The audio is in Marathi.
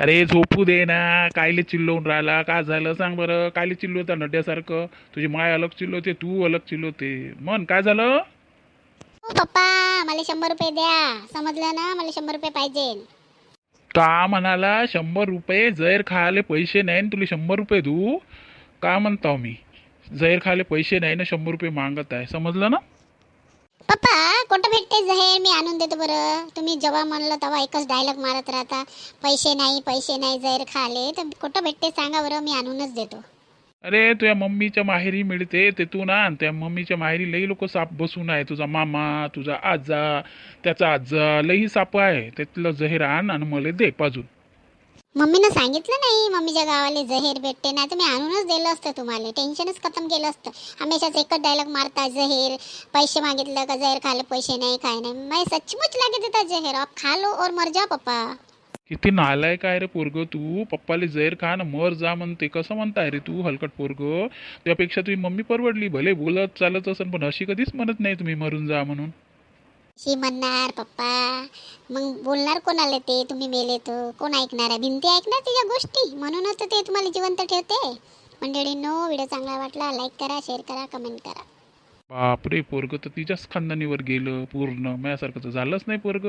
अरे झोपू दे ना. कायले चिल्लवून राहिला? का झालं सांग बरं. कायले चिल्लवता नड्यासारखं? तुझी माय अलग चिल्लवते, तू अलग चिल्लवते. मन काय झालं? हो पप्पा, मला 100 रुपये द्या. समजलं ना, मला 100 रुपये पाहिजे. का म्हणाला 100 रुपये? जैर खायला पैसे नाही न तुला 100 रुपये देऊ? का म्हणताव मी? जैर खायला पैसे नाही ना 100 रुपये मागत आहे, समजलं ना? पप्पा, कुठं भेटते जहेर? मी आणून देतो बरं. तुम्ही जेव्हा म्हणलं तेव्हा एकच डायलॉग मारत राहता, पैसे नाही पैसे नाही जहर खाले. तर कुठं भेटते सांगा बरं, मी आणूनच देतो. अरे तुझ्या मम्मीच्या माहेरी मिळते ते तू ना आण. त्या मम्मीच्या माहेरी लई लोक साप बसून आहे. तुझा मामा, तुझा आजा, त्याचा आजा, लई साप आहे. त्यातलं जहीर आण आणि मला दे पाजून. मम्मीनं सांगितलं नाही मम्मीच्या गावाले जहेर भेटते, नाही तर मी आणूनच दिलं असतं तुम्हाला. टेन्शनच खतम केलं असतं. हमेशाच एकच डायलॉग मारता, जहेर पैसे मागितलं का जहर खाले पैसे नाही काय नाही. मैं सचमुच लागे देता जहेर. आप खा लो और मर जा पप्पा. किती नालाय काय रे पोरग तू. पप्पाले जैर खा ना मर जा म्हणते. कसं म्हणताय रे तू हलकट पोरग. त्यापेक्षा तुझी मम्मी परवडली. भले बोलत चालत असन पण अशी कधीच म्हणत नाही तुम्ही मरून जा म्हणून. शी म्हणणार पप्पा, मग बोलणार कोणाला? ते तुम्ही मेले तर कोण ऐकणार आहे? भिंती ऐकणार तिच्या गोष्टी. म्हणूनच तर ते तुम्हाला जिवंत ठेवते. मंडळींनो, व्हिडिओ चांगला वाटला लाईक करा, शेअर करा, कमेंट करा. बापरे, पोरग तर तिच्याच खानदानीवर गेलं पूर्ण. माझ्यासारखं तर झालंच नाही पोरग.